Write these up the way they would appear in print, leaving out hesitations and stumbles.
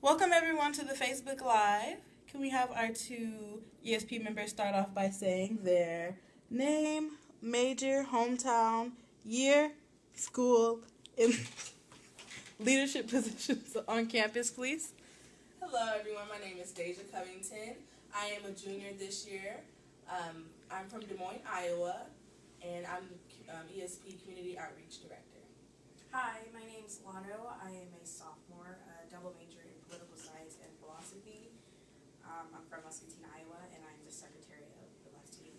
Welcome everyone to the Facebook Live. Can we have our two ESP members start off by saying their name, major, hometown, year, school, and leadership positions on campus, please? Hello, everyone. My name is Deja Covington. I am a junior this year. I'm from Des Moines, Iowa, and I'm ESP Community Outreach Director. Hi, my name's Lano. I am a sophomore, double major in political science and philosophy. I'm from Muscatine, Iowa, and I'm the secretary of the last team.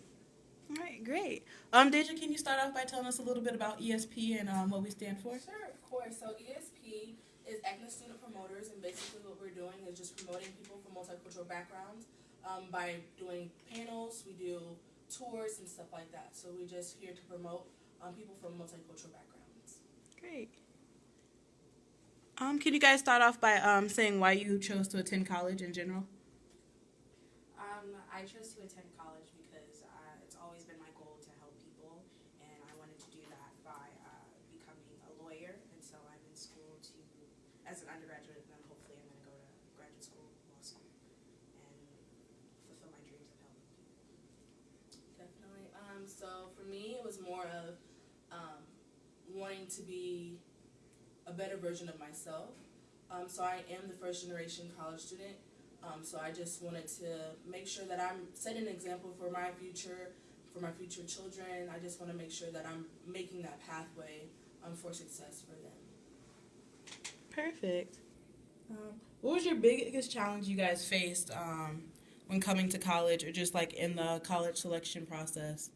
All right, great. Deja, can you start off by telling us a little bit about ESP and what we stand for? Sure, of course. So ESP is Ethnic Student Promoters, and basically what we're doing is just promoting people from multicultural backgrounds by doing panels. We do tours and stuff like that. So we're just here to promote people from multicultural backgrounds. Great. Can you guys start off by saying why you chose to attend college in general? I chose to attend college because it's always been my goal to help people, and I wanted to do that by becoming a lawyer. And so I'm in school as an undergraduate, and then hopefully I'm going to go to graduate school, law school, and fulfill my dreams of helping people. Definitely. So for me, it was more of wanting to be a better version of myself. So I am the first generation college student. So I just wanted to make sure that I'm setting an example for my future children. I just want to make sure that I'm making that pathway for success for them. Perfect. What was your biggest challenge you guys faced when coming to college, or just like in the college selection process?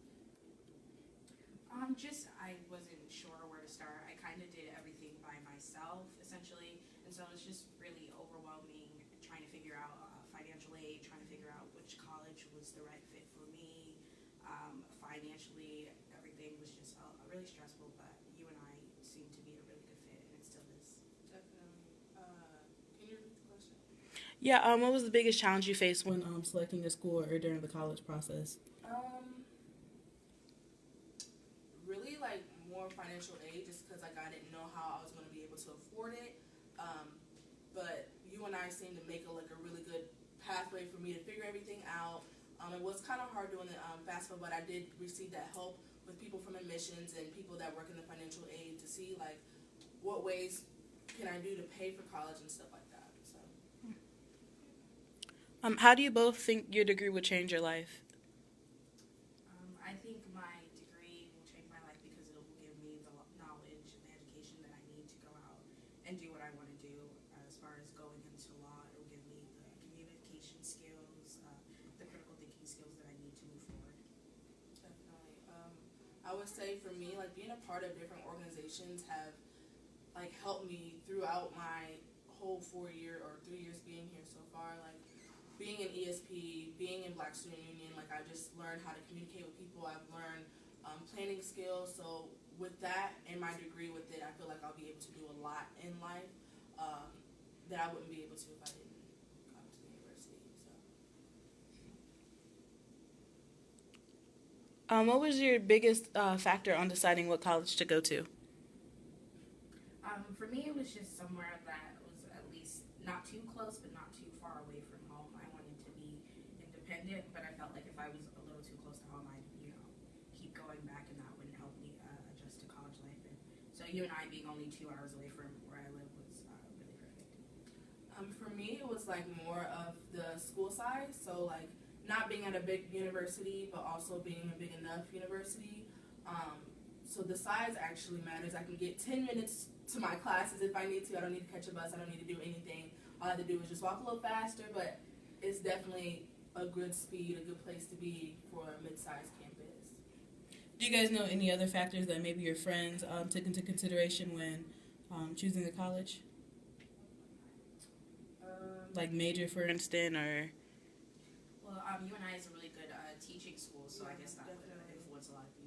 I wasn't sure where to start. I kind of did everything by myself, essentially, and so it was just really overwhelming trying to figure out financial aid, trying to figure out which college was the right fit for me. Financially, everything was just really stressful, but you and I seem to be a really good fit, and it still is. Definitely. Can you repeat the question? Yeah. What was the biggest challenge you faced when selecting a school or during the college process? Really like more financial aid, just because like I didn't know how I was going to be able to afford it. But you and I seemed to make a really good pathway for me to figure everything out. It was kind of hard doing the FAFSA, but I did receive that help with people from admissions and people that work in the financial aid to see like what ways can I do to pay for college and stuff like that. So How do you both think your degree would change your life? I think my degree will change my life because it will give me the knowledge and the education that I need to go out and do what I want to do. As far as going into law, it will give me the communication skills, the critical thinking skills that I need to move forward. definitely, I would say for me, like being a part of different organizations have like helped me throughout my whole 4 year or 3 years being here so far. Like being in ESP, being in Black Student Union, like I just learned how to communicate with people. I've learned planning skills. So with that and my degree with it, I feel like I'll be able to do a lot in life that I wouldn't be able to if I didn't come to the university. So What was your biggest factor on deciding what college to go to? For me, it was just somewhere that was at least not too close, but not too far away from home. I wanted to be independent, but I felt like if I was a little too close to home, I'd keep going back, and that wouldn't help me adjust to college life. And so you and I being only 2 hours away from where I live was really perfect. for me, it was like more of the school side. So like not being at a big university, but also being a big enough university. So the size actually matters. I can get 10 minutes to my classes if I need to. I don't need to catch a bus. I don't need to do anything. All I have to do is just walk a little faster, but it's definitely a good speed, a good place to be for a mid-sized campus. Do you guys know any other factors that maybe your friends took into consideration when choosing a college? Like major, for instance, or... Well, UNI is a really good teaching school, so I guess that would influence a lot of people.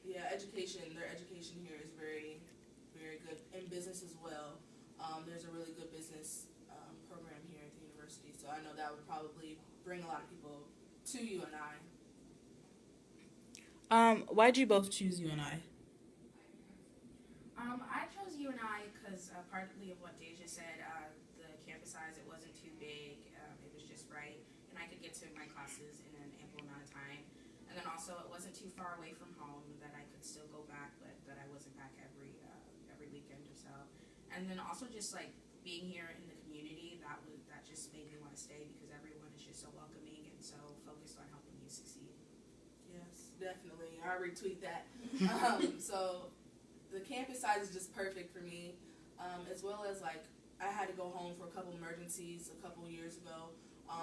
Yeah, their education here is very, very good. In business as well, there's a really good business program here at the university. So I know that would probably bring a lot of people to UNI. Why'd you both choose UNI? I chose UNI because partly of what Deja said, the campus to my classes in an ample amount of time. And then also it wasn't too far away from home that I could still go back, but that I wasn't back every weekend or so. And then also just like being here in the community, that just made me want to stay because everyone is just so welcoming and so focused on helping you succeed. Yes, definitely. I retweet that. So the campus size is just perfect for me, as well as like I had to go home for a couple emergencies a couple years ago.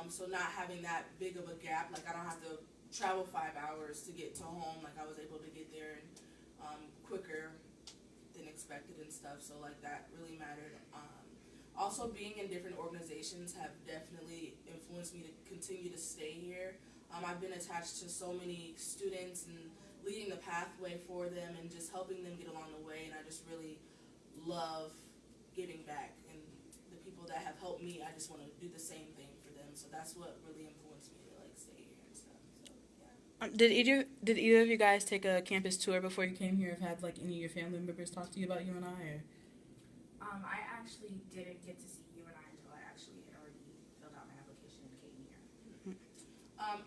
So not having that big of a gap, like I don't have to travel 5 hours to get to home. Like I was able to get there quicker than expected and stuff. So like that really mattered. Also being in different organizations have definitely influenced me to continue to stay here. I've been attached to so many students and leading the pathway for them and just helping them get along the way, and I just really love giving back, and the people that have helped me, I just want to do the same thing for them. So that's what really influenced me to like stay here and stuff. So yeah. Did either of you guys take a campus tour before you came here? Have had like any of your family members talk to you about UNI? Or I actually didn't get to see UNI until I actually had already filled out my application and came here.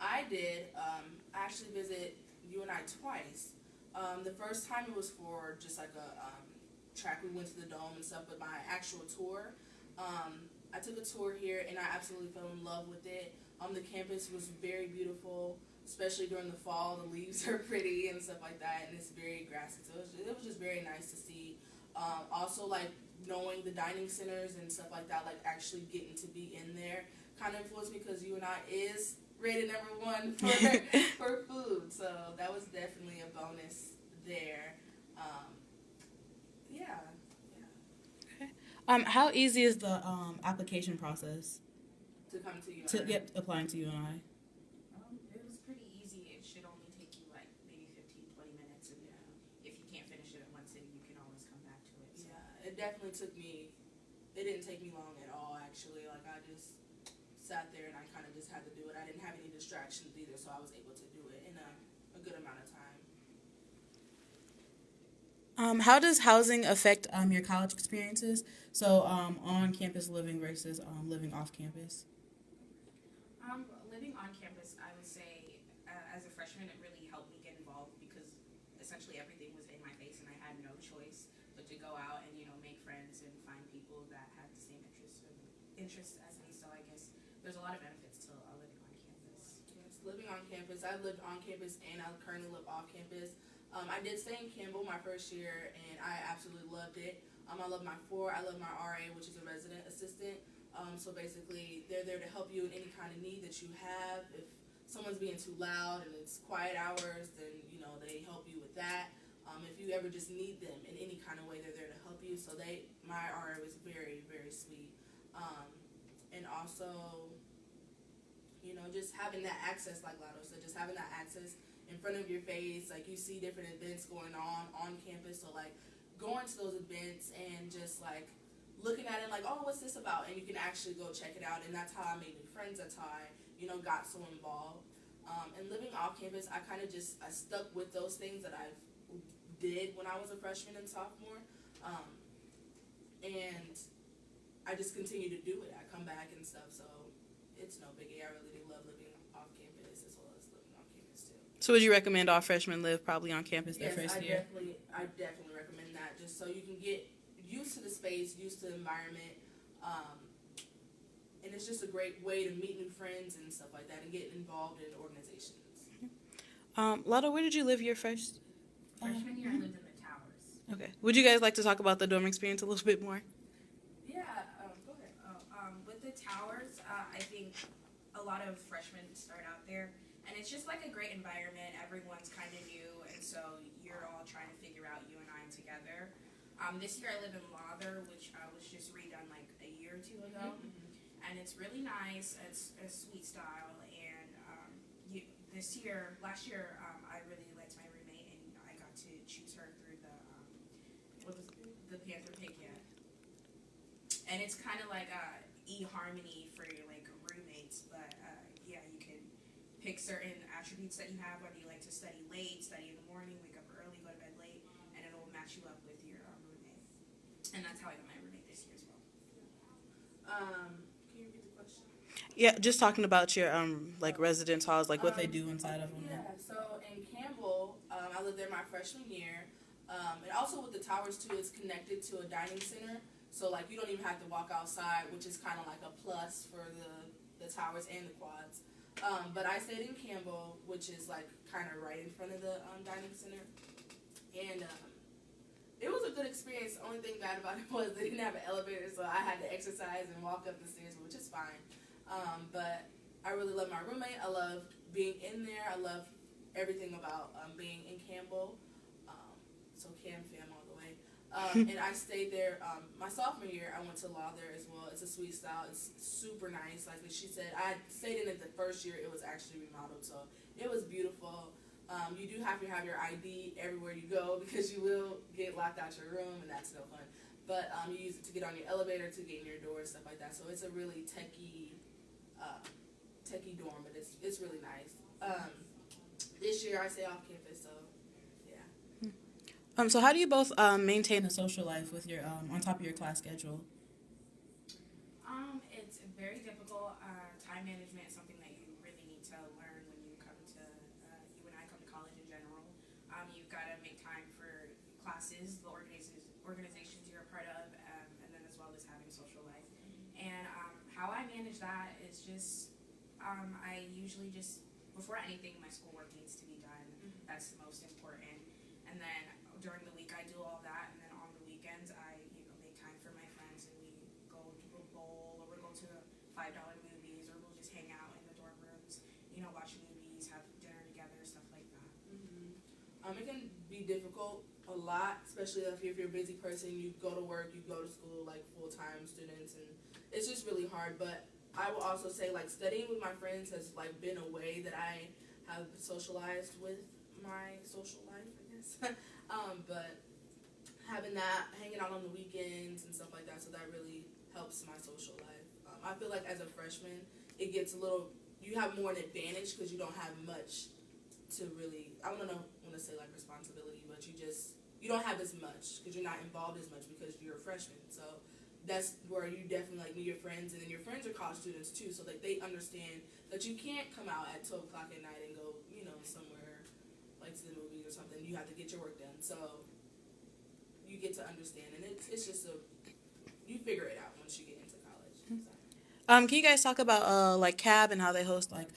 I did. I actually visit UNI twice. The first time it was for just like a track. We went to the dome and stuff, but my actual tour, I took a tour here and I absolutely fell in love with it. The campus was very beautiful, especially during the fall. The leaves are pretty and stuff like that, and it's very grassy. So it was just very nice to see. Also, like knowing the dining centers and stuff like that, like actually getting to be in there, kind of influenced me because UNI is rated #1 for food. So that was definitely a bonus there. Yeah. How easy is the application process To come to UNI. to applying to UNI? It was pretty easy. It should only take you like maybe 15-20 minutes, and if you can't finish it in one sitting, you can always come back to it. So. Yeah, it definitely took me. It didn't take me long at all, actually. Like I just sat there and I kind of just had to do it. I didn't have any distractions either, so I was able to do it in a good amount of time. How does housing affect your college experiences? So on campus living versus living off campus. Living on campus, I would say, as a freshman, it really helped me get involved because essentially everything was in my face and I had no choice but to go out and make friends and find people that had the same interests as me. So I guess there's a lot of benefits to living on campus. Yes, living on campus. I lived on campus and I currently live off campus. I did stay in Campbell my first year and I absolutely loved it. I love my I love my RA, which is a resident assistant. So basically, they're there to help you in any kind of need that you have. If someone's being too loud and it's quiet hours, then they help you with that. If you ever just need them in any kind of way, they're there to help you. So my RA was very, very sweet. And also, just having that access, like Lotto said, just having that access in front of your face, like you see different events going on campus, so like going to those events and just like looking at it like, oh, what's this about, and you can actually go check it out, and that's how I made new friends, that's how I got so involved. And living off campus, I kind of I stuck with those things that I did when I was a freshman and sophomore, and I just continue to do it. I come back and stuff, so it's no biggie. I really do love living off campus as well as living on campus too. So would you recommend all freshmen live probably on campus their first year? I definitely recommend that, just so you can get used to the space, used to the environment, and it's just a great way to meet new friends and stuff like that and get involved in organizations. Lotto, where did you live your first? Freshman year, I lived in the towers. Okay. Would you guys like to talk about the dorm experience a little bit more? Yeah, go ahead. With the towers, I think a lot of freshmen start out there, and it's just like a great environment. Everyone's kind of new, and so you're all trying to figure out UNI together. This year I live in Lawther, which was just redone like a year or two ago, and it's really nice. It's a suite style, and last year, I really liked my roommate, and I got to choose her through the Panther Pig, yeah. And it's kind of like eHarmony for your like roommates, but yeah, you can pick certain attributes that you have, whether you like to study late, study in the morning, wake up early, go to bed late, and it'll match you up with your roommate. And that's how I got my roommate this year as well. Can you repeat the question? question? Yeah, just talking about your like residence halls, like what they do inside of them. Yeah, so in Campbell, I lived there my freshman year. And also with the towers too, it's connected to a dining center. So like you don't even have to walk outside, which is kind of like a plus for the towers and the quads. But I stayed in Campbell, which is like kind of right in front of the dining center. And it was a good experience. The only thing bad about it was they didn't have an elevator, so I had to exercise and walk up the stairs, which is fine. But I really love my roommate. I loved being in there. I loved everything about being in Campbell. So Cam fam all the way. And I stayed there my sophomore year. I went to law there as well. It's a sweet style. It's super nice. Like she said, I stayed in it the first year. It was actually remodeled, so it was beautiful. You do have to have your ID everywhere you go because you will get locked out your room, and that's no fun. But you use it to get on your elevator, to get in your door, stuff like that. So it's a really techie dorm, but it's really nice. This year I stay off campus, so yeah. So how do you both maintain a social life with your on top of your class schedule? It's very difficult. Time management is something that you really need to learn when you come to you and I come to college in general. You've got to make time for classes, the organizations you're a part of, and then as well as having social life. And how I manage that is just I usually just before anything my schoolwork needs to be done. That's the most important. And then during the week I do all that, and then on the weekends I make time for my friends, and we go to a bowl, or we'll go to $5 movies, or we'll just hang out in the dorm rooms, watch movies, have dinner together, stuff like that. It can be difficult a lot, especially if you're a busy person. You go to work, you go to school like full-time students, and it's just really hard. But I will also say, like, studying with my friends has like been a way that I have socialized with my social life, I guess. But having that, hanging out on the weekends and stuff like that, so that really helps my social life. I feel like as a freshman, it gets a little, you have more an advantage because you don't have much to really, I don't know, want to say like responsibility, but you don't have as much because you're not involved as much because you're a freshman. So that's where you definitely like meet your friends, and then your friends are college students too, so like they understand that you can't come out at 12 o'clock at night and go, somewhere like to the movies or something. You have to get your work done, so you get to understand, and it's just you figure it out once you get into college. So. Can you guys talk about like CAB and how they host like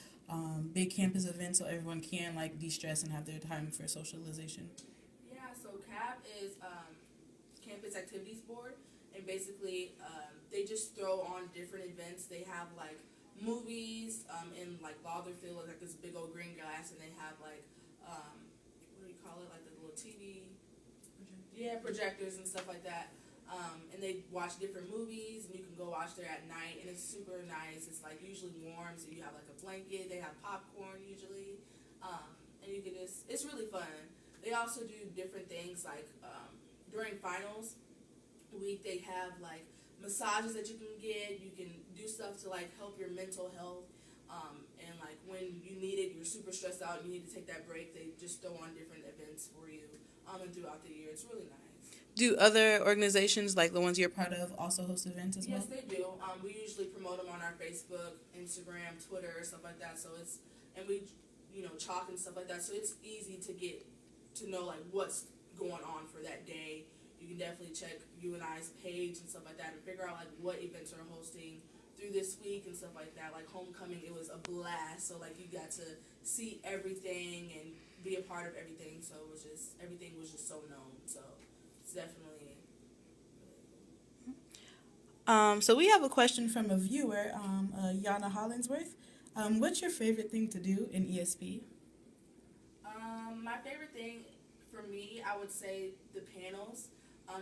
big campus events so everyone can like de-stress and have their time for socialization? Yeah, so CAB is Campus Activities Board, and basically they just throw on different events. They have like movies in like Lautherfield, like this big old green glass, and they have like what do you call it, like the little TV projectors and stuff like that. And they watch different movies, and you can go watch there at night, and it's super nice. It's like usually warm, so you have like a blanket. They have popcorn usually, and you can it's really fun. They also do different things like during finals week, they have like massages that you can get. You can do stuff to like help your mental health. And like when you need it, you're super stressed out, you need to take that break, they just throw on different events for you and throughout the year. It's really nice. Do other organizations like the ones you're part of also host events as well? Yes, they do. We usually promote them on our Facebook, Instagram, Twitter, stuff like that. So and we, chalk and stuff like that. So it's easy to get to know like what's going on for that day. You can definitely check UNI's page and stuff like that and figure out like what events are hosting through this week and stuff like that. Like homecoming, it was a blast. So like you got to see everything and be a part of everything. So everything was just so known. So it's definitely. So we have a question from a viewer, Yana Hollingsworth. What's your favorite thing to do in ESP? My favorite thing for me, I would say the panels.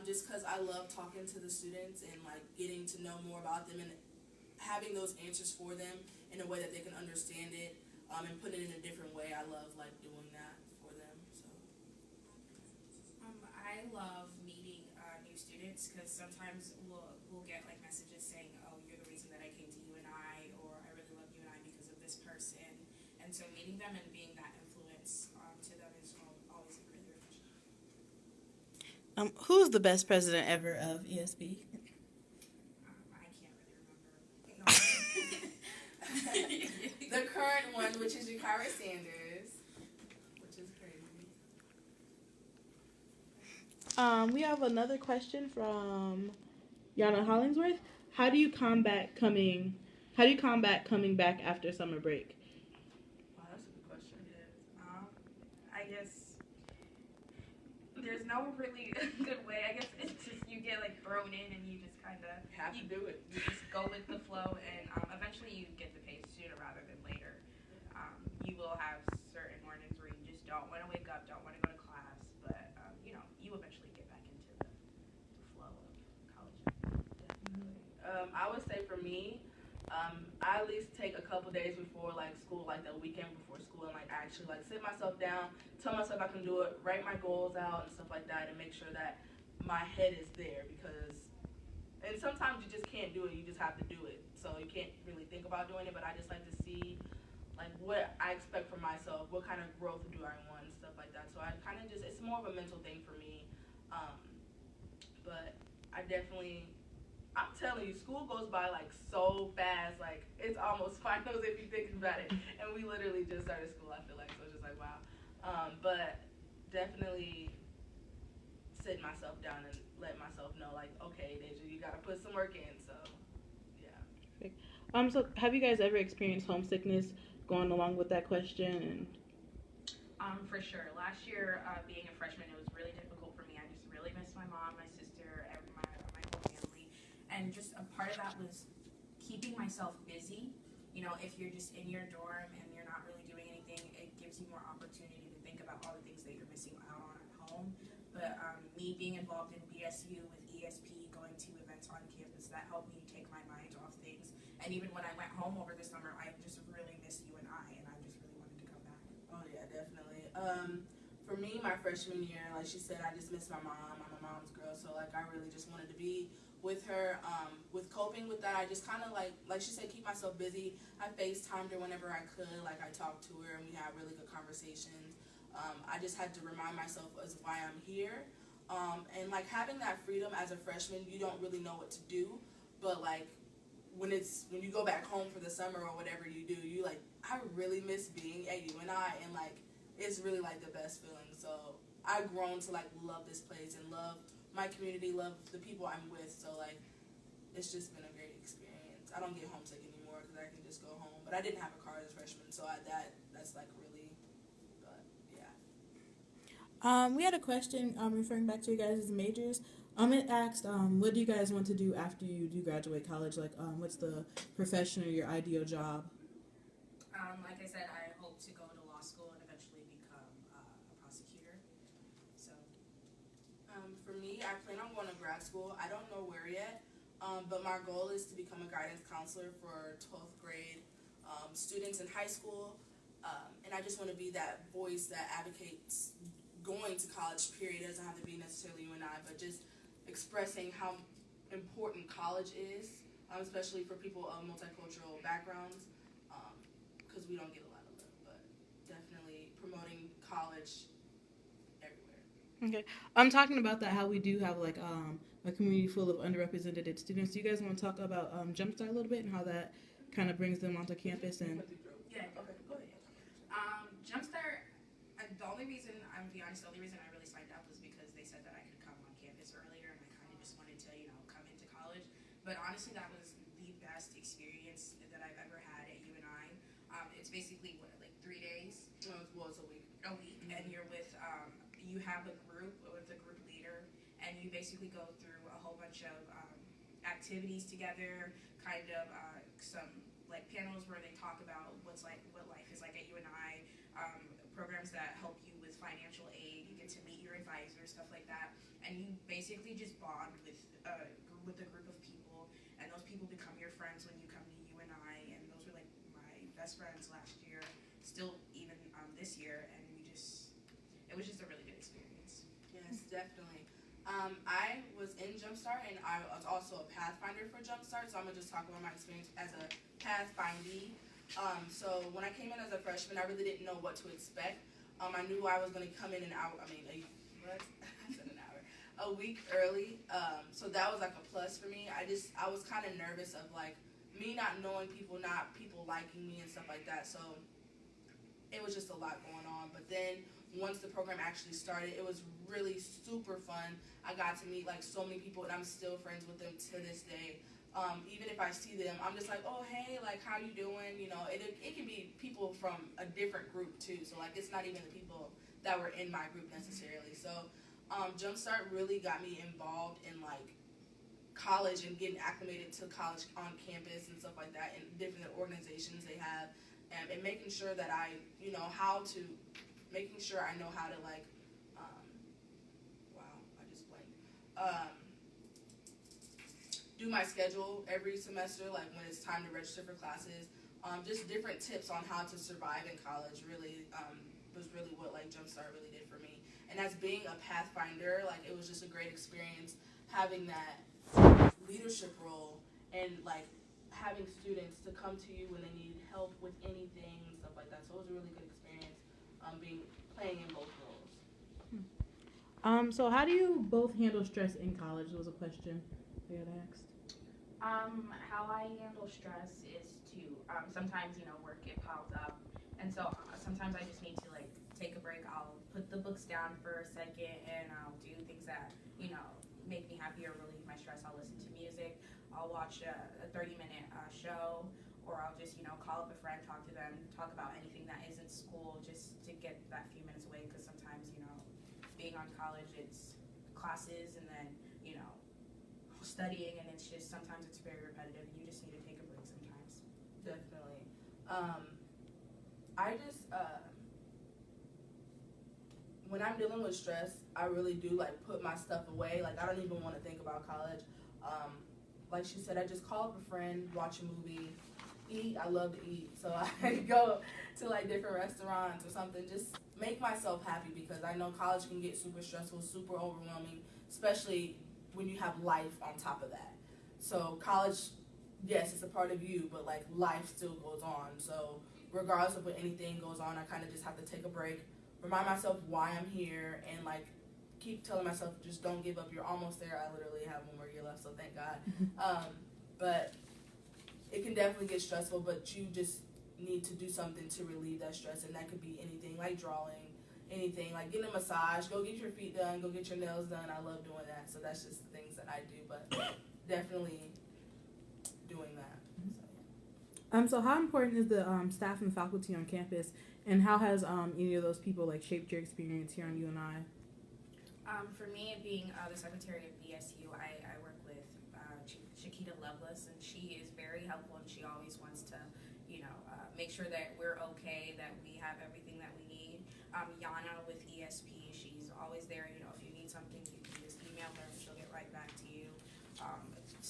Just because I love talking to the students and like getting to know more about them and having those answers for them in a way that they can understand it, and put it in a different way. I love like doing that for them. So I love meeting new students because sometimes we'll get like messages saying, "Oh, you're the reason that I came to UNI," or "I really love UNI because of this person." And so meeting them and being that influence to them is always really refreshing. Who's the best president ever of ESP? I can't really remember. No. which is Jakara Sanders, which is crazy. We have another question from Yana Hollingsworth. How do you combat coming back after summer break? Wow, that's a good question. I guess there's no really good way. I guess it's just you get like thrown in and you just kind of Have to do it. you just go with the flow, and eventually you get the pace sooner rather than later. You will have certain mornings where you just don't want to wake up, don't want to go to class, but you eventually get back into the flow of college. Definitely. I would say for me, I at least take a couple days before like school, like the weekend before school, and like actually like sit myself down, tell myself I can do it, write my goals out and stuff like that, and make sure that my head is there because. And sometimes you just can't do it. You just have to do it. So you can't really think about doing it. But I just like to see, like, what I expect from myself. What kind of growth do I want and stuff like that. So I kind of it's more of a mental thing for me. But I definitely, I'm telling you, school goes by like so fast. Like it's almost finals if you think about it. And we literally just started school. I feel like so it's just like wow. But definitely sit myself down and let myself know like okay Deja, you gotta put some work in, so yeah. So have you guys ever experienced homesickness going along with that question? For sure. Last year, being a freshman, it was really difficult for me. I just really missed my mom, my sister, my whole family, and just a part of that was keeping myself busy. If you're just in your dorm and you're not really doing anything, it gives you more opportunity to think about all the things that you're missing out on at home. But me being involved in BSU with ESP, going to events on campus, that helped me take my mind off things. And even when I went home over the summer, I just really missed UNI, and I just really wanted to come back. Oh yeah, definitely. For me, my freshman year, like she said, I just missed my mom. I'm a mom's girl, so like I really just wanted to be with her. With coping with that, I just kind of like she said, keep myself busy. I FaceTimed her whenever I could. Like I talked to her and we had really good conversations. I just had to remind myself as why I'm here. And like having that freedom as a freshman, you don't really know what to do, but like when you go back home for the summer or whatever you do, you like I really miss being at UNI, and like it's really like the best feeling. So I've grown to like love this place and love my community, love the people I'm with. So like it's just been a great experience. I don't get homesick anymore because I can just go home. But I didn't have a car as a freshman, so that's like really, but yeah. We had a question referring back to you guys' majors. It asked, what do you guys want to do after you do graduate college? Like, what's the profession or your ideal job? Like I said, I hope to go to law school and eventually become a prosecutor. So, For me, I plan on going to grad school. I don't know where yet, but my goal is to become a guidance counselor for 12th grade students in high school. And I just want to be that voice that advocates going to college, period. It doesn't have to be necessarily UNI, but just expressing how important college is, especially for people of multicultural backgrounds, because we don't get a lot of love, but definitely promoting college everywhere. Okay. I'm talking about that, how we do have like a community full of underrepresented students. Do you guys want to talk about Jumpstart a little bit and how that kind of brings them onto campus? And yeah, Okay, go ahead. Jumpstart, the only reason I really signed up was because they said that I could come on campus earlier, and I kind of just wanted to, come into college. But honestly, that was the best experience that I've ever had at UNI. It's basically, like 3 days? Well, it's a week. A week, and you're with, you have a group with a group leader, and you basically go through a whole bunch of activities together, kind of some like panels where they talk about what life is like at UNI, programs that help you with financial aid. You get to meet your advisor, stuff like that, and you basically just bond with a group of people, and those people become your friends when you come to UNI, and those were like my best friends last year, still even this year, and it was just a really good experience. Yes, definitely. I was in Jumpstart, and I was also a Pathfinder for Jumpstart, so I'm going to just talk about my experience as a Pathfindee. So when I came in as a freshman, I really didn't know what to expect. I knew I was going to come in an hour, I said an hour, a week early, so that was like a plus for me. I was kind of nervous of like me not knowing people, not people liking me and stuff like that, so it was just a lot going on. But then once the program actually started, it was really super fun. I got to meet like so many people, and I'm still friends with them to this day. Even if I see them, I'm just like, oh hey, like how you doing? You know, it can be people from a different group too. So like it's not even the people that were in my group necessarily. So Jumpstart really got me involved in like college and getting acclimated to college on campus and stuff like that, and different organizations they have, and making sure that making sure I know how to like, wow, I just blanked. Do my schedule every semester, like when it's time to register for classes. Just different tips on how to survive in college really was really what like Jumpstart really did for me. And as being a Pathfinder, like it was just a great experience having that leadership role and like having students to come to you when they need help with anything and stuff like that. So it was a really good experience playing in both roles. So how do you both handle stress in college? Was a question I got asked. How I handle stress is to sometimes work it piles up, and so sometimes I just need to like take a break. I'll put the books down for a second, and I'll do things that make me happy or relieve my stress. I'll listen to music. I'll watch a 30-minute show, or I'll just call up a friend, talk to them, talk about anything that isn't school, just to get that few minutes away. Because sometimes being on college, it's classes and then studying, and it's just sometimes it's very repetitive, and you just need to take a break sometimes. Definitely. I just when I'm dealing with stress, I really do like put my stuff away. Like I don't even want to think about college. Like she said, I just call up a friend, watch a movie, eat. I love to eat, so I go to like different restaurants or something. Just make myself happy, because I know college can get super stressful, super overwhelming, especially when you have life on top of that. So college, yes, it's a part of you, but like life still goes on. So regardless of what anything goes on, I kind of just have to take a break, remind myself why I'm here, and like keep telling myself just don't give up. You're almost there. I literally have one more year left, so thank God. But it can definitely get stressful, but you just need to do something to relieve that stress, and that could be anything like drawing, anything like getting a massage, go get your feet done, go get your nails done. I love doing that, so that's just the things that I do, but definitely doing that. So how important is the staff and faculty on campus, and how has any of those people like shaped your experience here on UNI? For me, being the secretary of BSU, I work with Shakita Lovelace, and she is very helpful, and she always wants to, make sure that we're okay, that we have everything that we need. Yana with ESP, she's always there. If you need something, you can just email her, and she'll get right back to you.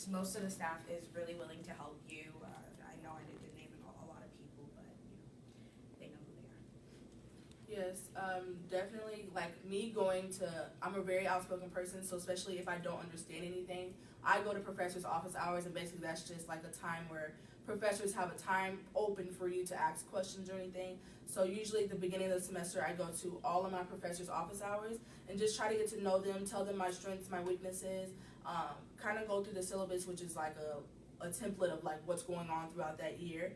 Most of the staff is really willing to help you. I know I didn't name a lot of people, but they know who they are. Yes, definitely. Like me I'm a very outspoken person, so especially if I don't understand anything, I go to professors' office hours, and basically that's just like a time where professors have a time open for you to ask questions or anything. So usually at the beginning of the semester, I go to all of my professors' office hours and just try to get to know them, tell them my strengths, my weaknesses, kind of go through the syllabus, which is like a template of like what's going on throughout that year.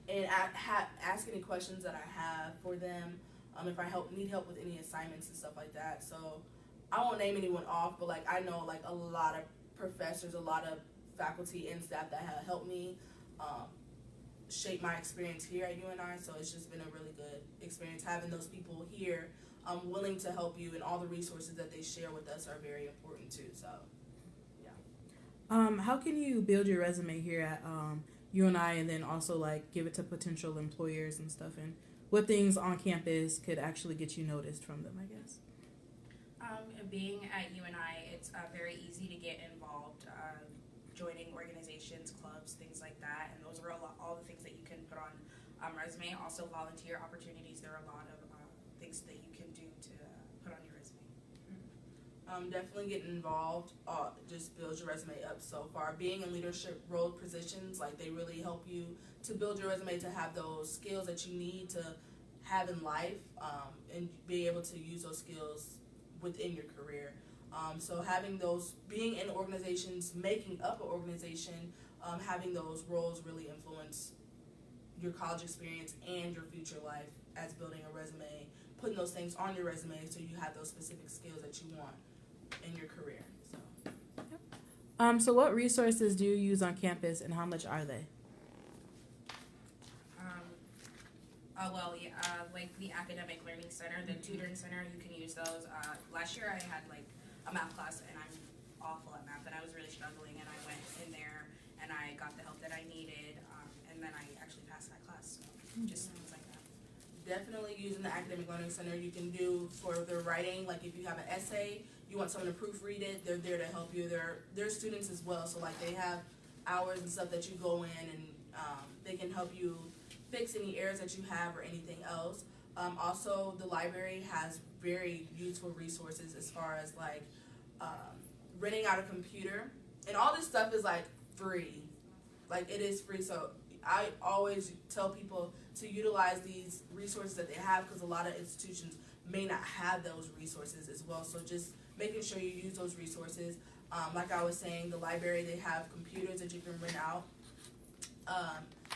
And ask any questions that I have for them, if I need help with any assignments and stuff like that. So I won't name anyone off, but like I know like a lot of professors, a lot of faculty and staff that have helped me shape my experience here at UNI. So it's just been a really good experience having those people here willing to help you, and all the resources that they share with us are very important too. So yeah. How can you build your resume here at UNI, and then also like give it to potential employers and stuff, and what things on campus could actually get you noticed from them, I guess? Being at UNI, it's very easy to get involved, joining organizations, clubs, things like that, and those are all the things that you can put on resume. Also volunteer opportunities, there are a lot of things that you can do to put on your resume. Definitely getting involved just builds your resume up so far. Being in leadership role positions, like they really help you to build your resume, to have those skills that you need to have in life, and be able to use those skills within your career. So having those, being in organizations, making up an organization, having those roles really influence your college experience and your future life as building a resume, putting those things on your resume so you have those specific skills that you want in your career. So what resources do you use on campus, and how much are they? Like the Academic Learning Center, the Tutoring Center, you can use those. Last year I had like a math class, and I'm awful at math, and I was really struggling, and I went in there and I got the help that I needed, and then I actually passed that class. So just things like that. Definitely using the Academic Learning Center. You can do for their writing, like if you have an essay, you want someone to proofread it, they're there to help you. They're students as well, so like they have hours and stuff that you go in, and they can help you fix any errors that you have or anything else. Also, the library has very useful resources as far as like renting out a computer, and all this stuff is like free. Like it is free, so I always tell people to utilize these resources that they have, because a lot of institutions may not have those resources as well. So just making sure you use those resources. Like I was saying, the library, they have computers that you can rent out.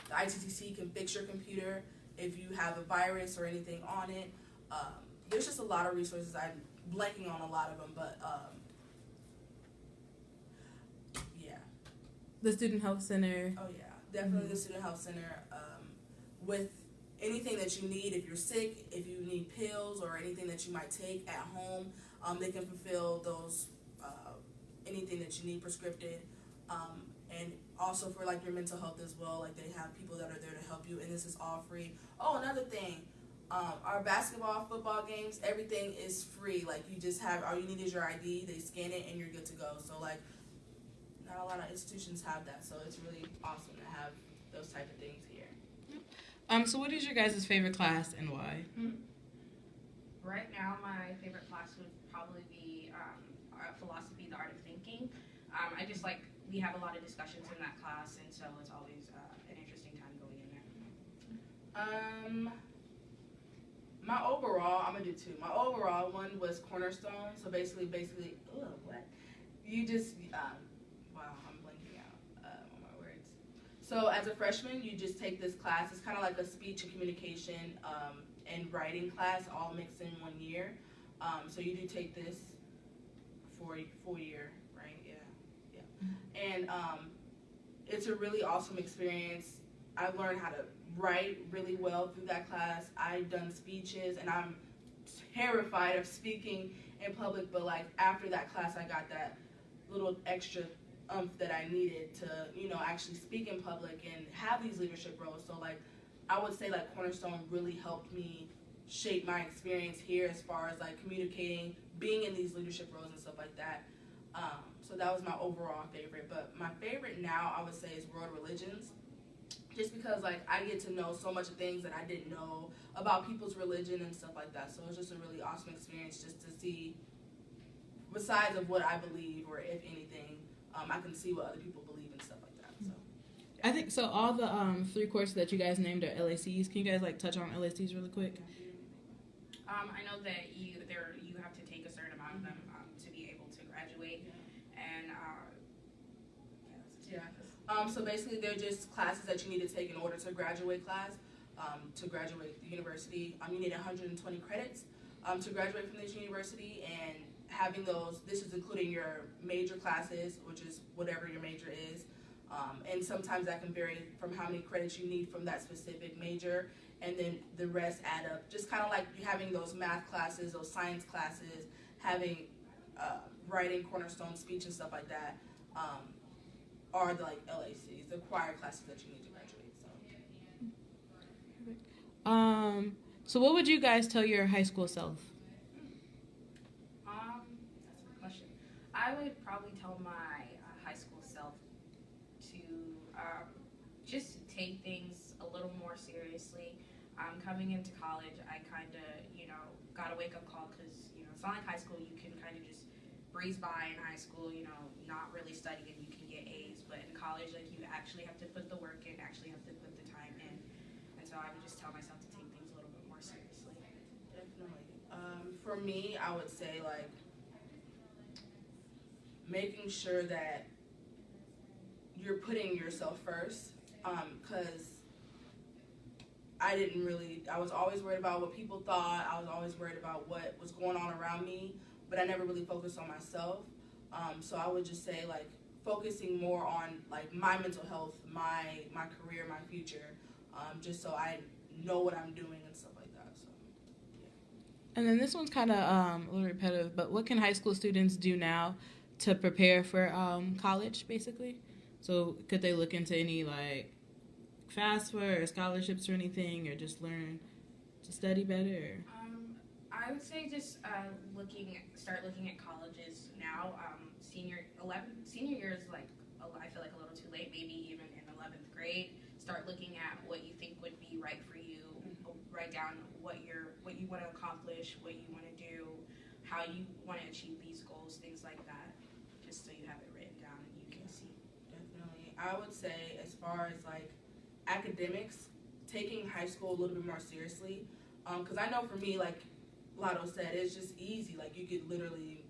The ITTC can fix your computer if you have a virus or anything on it. There's just a lot of resources. I'm blanking on a lot of them, but yeah. The Student Health Center. Oh yeah, definitely the Student Health Center. With anything that you need, if you're sick, if you need pills or anything that you might take at home, they can fulfill those, anything that you need prescribed. And also for like your mental health as well, like they have people that are there to help you, and this is all free. Oh, another thing, our basketball, football games, everything is free. Like you just have, all you need is your ID, they scan it, and you're good to go. So like, not a lot of institutions have that, so it's really awesome to have those type of things here. So what is your guys' favorite class and why? Right now, my favorite class would probably be philosophy, the art of thinking. I just like, we have a lot of discussions in that class, and so it's always an interesting time going in there. My overall, I'm gonna do two. My overall one was Cornerstone. So basically, what? You just, wow, I'm blanking out on my words. So as a freshman, you just take this class. It's kind of like a speech and communication and writing class all mixed in 1 year. So you do take this for a full year, right? Yeah. And it's a really awesome experience. I learned how to write really well through that class. I've done speeches, and I'm terrified of speaking in public, but like after that class, I got that little extra that I needed to, actually speak in public and have these leadership roles. So like, I would say like Cornerstone really helped me shape my experience here as far as like communicating, being in these leadership roles and stuff like that. So that was my overall favorite. But my favorite now, I would say, is World Religions. Just because like I get to know so much of things that I didn't know about people's religion and stuff like that. So it's just a really awesome experience just to see, besides of what I believe, or if anything, I can see what other people believe and stuff like that. So I think so. All the 3 courses that you guys named are LACs. Can you guys like touch on LACs really quick? I know that you have to take a certain amount of them to be able to graduate, and so basically they're just classes that you need to take in order to graduate class. To graduate the university, you need 120 credits to graduate from this university, and having those, this is including your major classes, which is whatever your major is, and sometimes that can vary from how many credits you need from that specific major, and then the rest add up. Just kind of like having those math classes, those science classes, having writing, Cornerstone, speech, and stuff like that, are the like LACs, the required classes that you need to graduate. So what would you guys tell your high school self? That's a good question. I would probably tell my high school self to just take things a little more seriously. Coming into college, I kind of, got a wake-up call, because, it's not like high school. You can kind of just breeze by in high school, not really study, and you can get A's. But in college, like, you actually have to put the work in, actually have to put the time in. And so I would just tell myself to take things a little bit more seriously. Definitely. For me, I would say, like, making sure that you're putting yourself first, because I was always worried about what people thought. I was always worried about what was going on around me, but I never really focused on myself. So I would just say like focusing more on like my mental health, my career, my future, just so I know what I'm doing and stuff like that. So yeah. And then this one's kind of a little repetitive, but what can high school students do now to prepare for college, basically? So could they look into any like FAFSA or scholarships or anything, or just learn to study better? I would say just start looking at colleges now. Senior year is like I feel like a little too late. Maybe even in 11th grade, start looking at what you think would be right for you. Write down what you want to accomplish, what you want to do, how you want to achieve these goals, things like that. Just so you have it written down and you can see. Definitely. I would say as far as like academics, taking high school a little bit more seriously. Because I know for me, like Lotto said, it's just easy. Like you could literally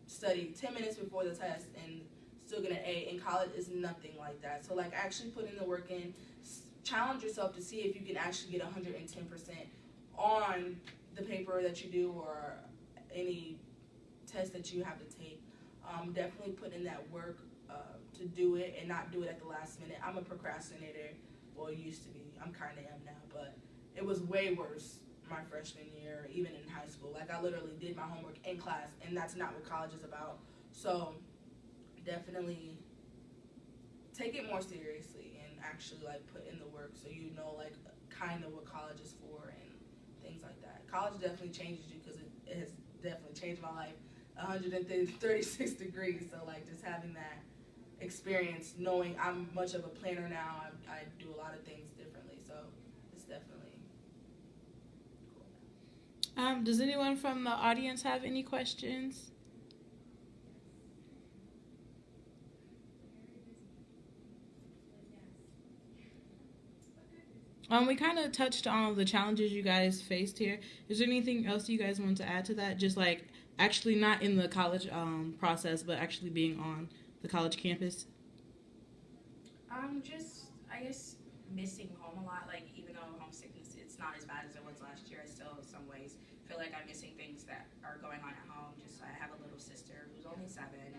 study 10 minutes before the test and still get an A. In college, it's nothing like that. So like actually put in the work in, challenge yourself to see if you can actually get 110% on the paper that you do or any test that you have to take. Definitely put in that work to do it and not do it at the last minute. I'm a procrastinator. Well, it used to be. I'm kind of am now, but it was way worse my freshman year, even in high school. Like I literally did my homework in class, and that's not what college is about. So definitely take it more seriously and actually like put in the work so you know like kind of what college is for and things like that. College definitely changes you because it has definitely changed my life 136 degrees. So like just having that experience, knowing I'm much of a planner now, I do a lot of things differently. So it's definitely cool. Does anyone from the audience have any questions? We kind of touched on the challenges you guys faced here. Is there anything else you guys want to add to that? Just like actually not in the college process, but actually being on the college campus? Just I guess missing home a lot. Like even though homesickness, it's not as bad as it was last year. I still, in some ways, feel like I'm missing things that are going on at home. Just I have a little sister who's only 7, and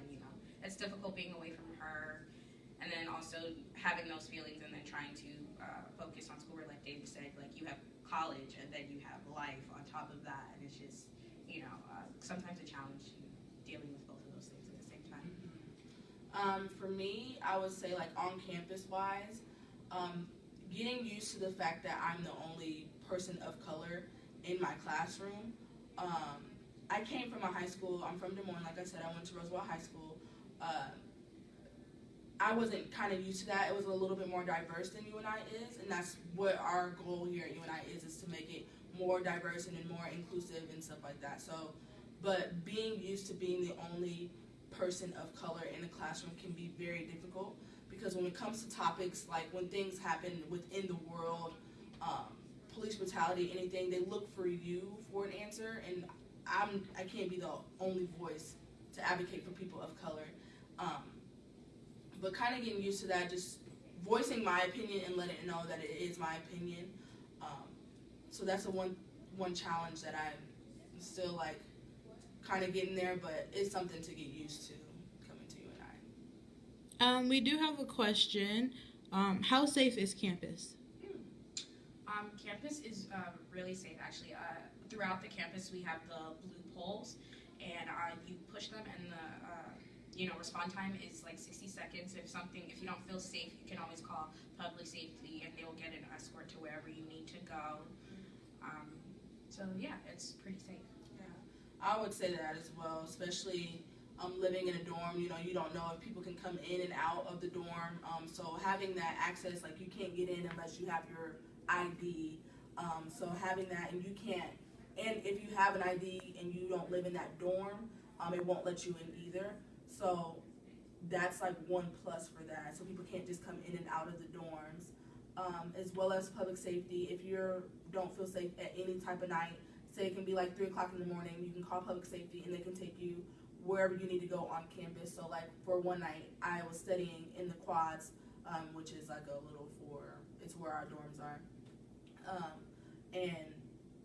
it's difficult being away from her. And then also having those feelings, and then trying to focus on school. Where, like Dave said, like you have college, and then you have life on top of that, and it's just sometimes a challenge dealing with both of those things at the same time. For me, I would say like on campus wise, getting used to the fact that I'm the only person of color in my classroom. I came from a high school. I'm from Des Moines. Like I said, I went to Roosevelt High School. I wasn't kind of used to that. It was a little bit more diverse than UNI is, and that's what our goal here at UNI is to make it more diverse and more inclusive and stuff like that. So, but being used to being the only person of color in the classroom can be very difficult because when it comes to topics like when things happen within the world, police brutality, anything, they look for you for an answer, and I can't be the only voice to advocate for people of color. But kind of getting used to that, just voicing my opinion and letting it know that it is my opinion. So that's the one challenge that I'm still like kind of getting there, but it's something to get used to coming to UNI. We do have a question. How safe is campus? Campus is really safe, actually. Throughout the campus, we have the blue poles, and you push them, and the response time is like 60 seconds. If you don't feel safe, you can always call public safety, and they will get an escort to wherever you need to go. So yeah, it's pretty safe. Yeah, I would say that as well, especially living in a dorm. You don't know if people can come in and out of the dorm. So having that access, like you can't get in unless you have your ID. So having that, and you can't, and if you have an ID and you don't live in that dorm, it won't let you in either. So that's like one plus for that. So people can't just come in and out of the dorms. As well as public safety. If you don't feel safe at any type of night, say it can be like 3 o'clock in the morning, you can call public safety and they can take you wherever you need to go on campus. So like for one night, I was studying in the quads, which is like it's where our dorms are. and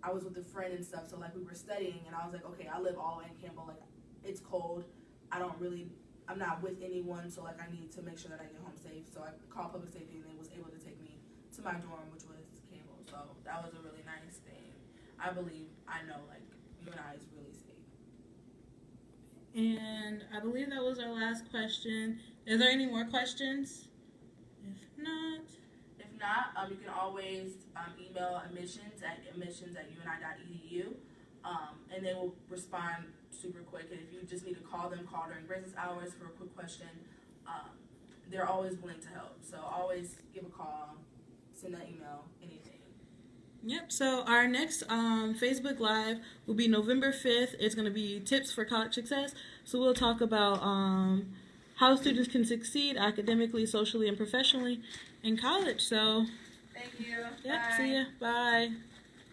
I was with a friend and stuff, so like we were studying, and I was like, okay, I live all the way in Campbell, like it's cold. I'm not with anyone, so like I need to make sure that I get home safe. So I called public safety, and they was able to take me to my dorm, which was Campbell. So that was a really nice thing. I know like UNI is really safe. And I believe that was our last question. Is there any more questions? If not, You can always email admissions@uni.edu, and they will respond super quick. And if you just need to call during business hours for a quick question, they're always willing to help. So always give a call, send that email, anything. Yep, so our next Facebook Live will be November 5th. It's going to be tips for college success. So we'll talk about how students can succeed academically, socially, and professionally in college. So, Thank you. yep, Bye. see ya. Bye.